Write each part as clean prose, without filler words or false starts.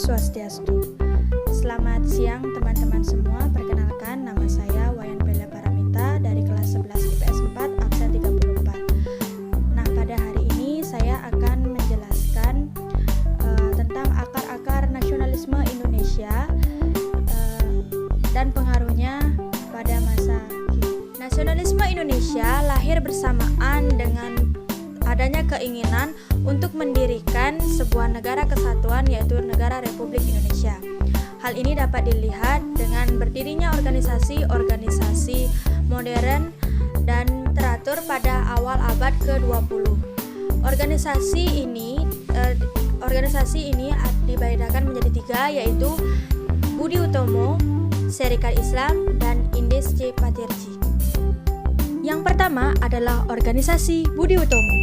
Swastiastu. Selamat siang teman-teman semua. Perkenalkan, nama saya Wayan Bella Paramita dari kelas 11 IPS 4 absen 34. Nah, pada hari ini saya akan menjelaskan tentang akar-akar nasionalisme Indonesia dan pengaruhnya pada masa kini. Nasionalisme Indonesia lahir bersamaan dengan adanya keinginan untuk mendirikan sebuah negara kesatuan, yaitu Negara Republik Indonesia. Hal ini dapat dilihat dengan berdirinya organisasi-organisasi modern dan teratur pada awal abad ke-20. Organisasi ini dibedakan menjadi tiga, yaitu Budi Utomo, Serikat Islam, dan Indes C. Patirji. Yang pertama adalah organisasi Budi Utomo.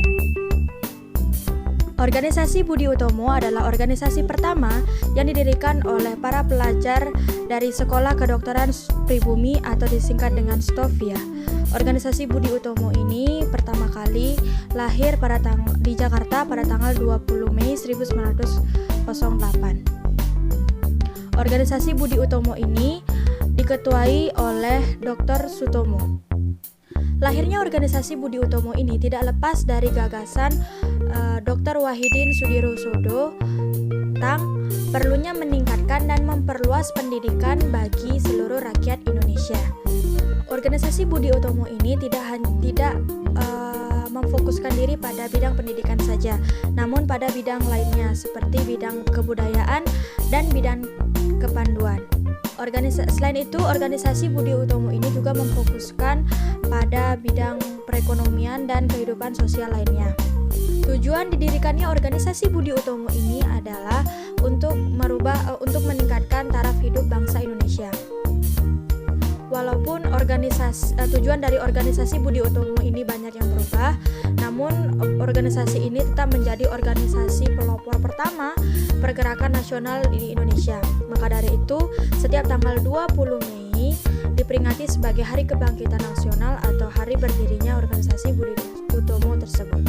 Organisasi Budi Utomo adalah organisasi pertama yang didirikan oleh para pelajar dari Sekolah Kedokteran Pribumi atau disingkat dengan STOVIA. Organisasi Budi Utomo ini pertama kali lahir di Jakarta pada tanggal 20 Mei 1908. Organisasi Budi Utomo ini diketuai oleh Dr. Sutomo. Lahirnya organisasi Budi Utomo ini tidak lepas dari gagasan Dr. Wahidin Sudirosodo tentang perlunya meningkatkan dan memperluas pendidikan bagi seluruh rakyat Indonesia. Organisasi Budi Utomo ini tidak memfokuskan diri pada bidang pendidikan saja, namun pada bidang lainnya seperti bidang kebudayaan dan bidang kepanduan. Selain itu, organisasi Budi Utomo ini juga memfokuskan pada bidang perekonomian dan kehidupan sosial lainnya. Tujuan didirikannya organisasi Budi Utomo ini adalah untuk meningkatkan taraf hidup bangsa Indonesia. Walaupun tujuan dari organisasi Budi Utomo ini banyak yang berubah, namun organisasi ini tetap menjadi organisasi pelopor pertama pergerakan nasional di Indonesia. Maka dari itu, setiap tanggal 20 Mei diperingati sebagai Hari Kebangkitan Nasional atau hari berdirinya organisasi Budi Utomo tersebut.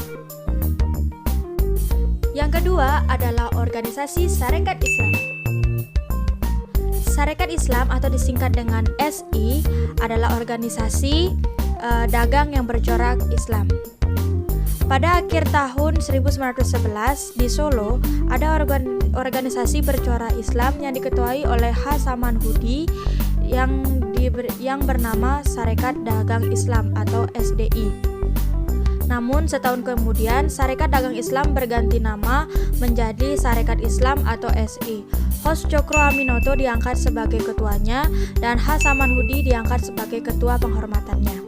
Yang kedua adalah organisasi Sarekat Islam. Sarekat Islam atau disingkat dengan SI adalah organisasi dagang yang bercorak Islam. Pada akhir tahun 1911 di Solo ada organisasi bercorak Islam yang diketuai oleh H. Samanhudi yang bernama Sarekat Dagang Islam atau SDI. Namun setahun kemudian Sarekat Dagang Islam berganti nama menjadi Sarekat Islam atau SI. Hos Cokro Aminoto diangkat sebagai ketuanya dan H. Samanhudi diangkat sebagai ketua penghormatannya.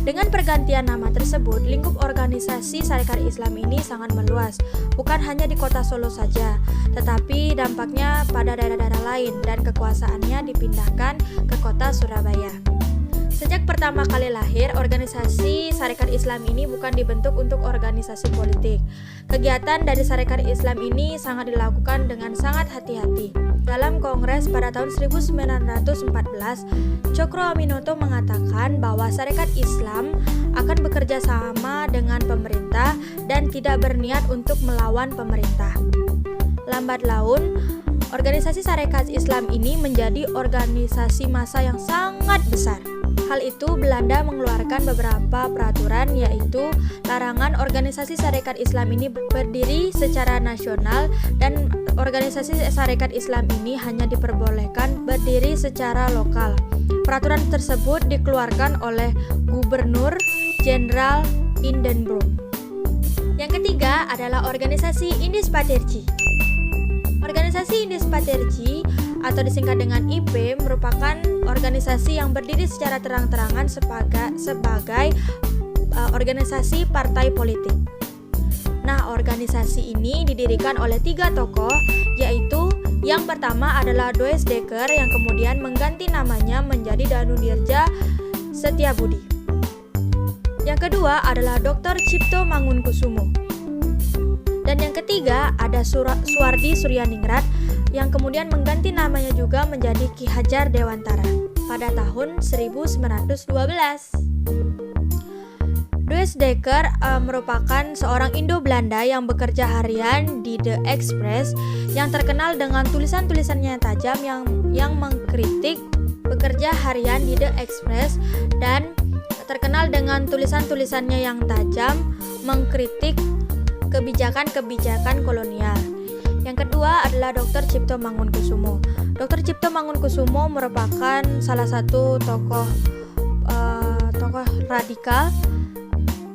Dengan pergantian nama tersebut, lingkup organisasi Sarekat Islam ini sangat meluas, bukan hanya di kota Solo saja, tetapi dampaknya pada daerah-daerah lain dan kekuasaannya dipindahkan ke kota Surabaya. Sejak pertama kali lahir, organisasi Sarekat Islam ini bukan dibentuk untuk organisasi politik. Kegiatan dari Sarekat Islam ini sangat dilakukan dengan sangat hati-hati. Dalam kongres pada tahun 1914, Cokro Aminoto mengatakan bahwa Sarekat Islam akan bekerja sama dengan pemerintah dan tidak berniat untuk melawan pemerintah. Lambat laun, organisasi Sarekat Islam ini menjadi organisasi massa yang sangat besar. Hal itu Belanda mengeluarkan beberapa peraturan, yaitu larangan organisasi Sarekat Islam ini berdiri secara nasional dan organisasi Sarekat Islam ini hanya diperbolehkan berdiri secara lokal. Peraturan tersebut dikeluarkan oleh Gubernur Jenderal Hindenburg. Yang ketiga adalah organisasi Indes Patirji. Organisasi Indes Patirji atau disingkat dengan IP merupakan organisasi yang berdiri secara terang-terangan sebagai organisasi partai politik. Nah, organisasi ini didirikan oleh 3 tokoh, yaitu yang pertama adalah Does Dekker yang kemudian mengganti namanya menjadi Danudirja Setiabudi. Yang kedua adalah Dr. Cipto Mangunkusumo. Dan yang ketiga ada Suwardi Suryaningrat yang kemudian mengganti namanya juga menjadi Ki Hajar Dewantara pada tahun 1912. Does Hans Dekker merupakan seorang Indo-Belanda yang bekerja harian di The Express, yang terkenal dengan tulisan-tulisannya yang tajam yang mengkritik bekerja harian di The Express dan terkenal dengan tulisan-tulisannya yang tajam mengkritik kebijakan-kebijakan kolonial. Yang kedua adalah Dr. Cipto Mangunkusumo. Dr. Cipto Mangunkusumo merupakan salah satu tokoh radikal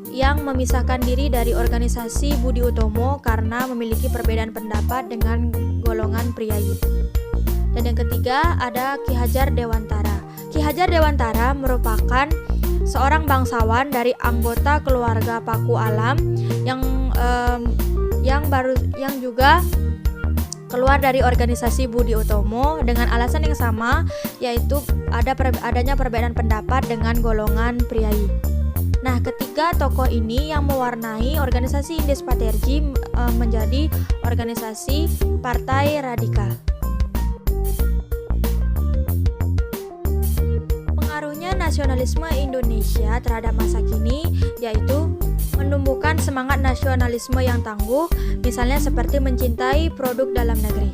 yang memisahkan diri dari organisasi Budi Utomo karena memiliki perbedaan pendapat dengan golongan priayi. Dan yang ketiga ada Ki Hajar Dewantara. Ki Hajar Dewantara merupakan seorang bangsawan dari anggota keluarga Paku Alam yang juga keluar dari organisasi Budi Utomo dengan alasan yang sama, yaitu adanya perbedaan pendapat dengan golongan priayi. Nah, ketiga tokoh ini yang mewarnai organisasi Indes Paterji menjadi organisasi partai radikal. Pengaruhnya nasionalisme Indonesia terhadap masa kini yaitu menumbuhkan semangat nasionalisme yang tangguh, misalnya seperti mencintai produk dalam negeri.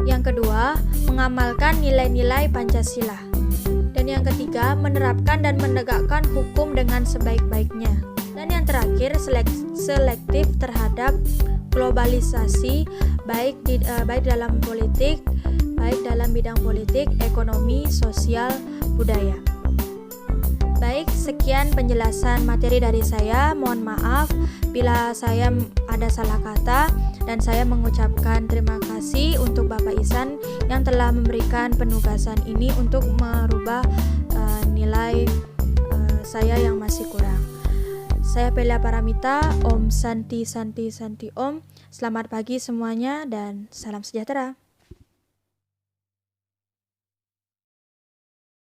Yang kedua, mengamalkan nilai-nilai Pancasila. Dan yang ketiga, menerapkan dan menegakkan hukum dengan sebaik-baiknya. Dan yang terakhir, selektif terhadap globalisasi baik dalam politik, baik dalam bidang politik, ekonomi, sosial, budaya. Baik, sekian penjelasan materi dari saya. Mohon maaf bila saya ada salah kata, dan saya mengucapkan terima kasih untuk Bapak Ihsan yang telah memberikan penugasan ini untuk merubah nilai saya yang masih kurang. Saya Pelia Paramita, Om Santi Santi Santi Om. Selamat pagi semuanya dan salam sejahtera.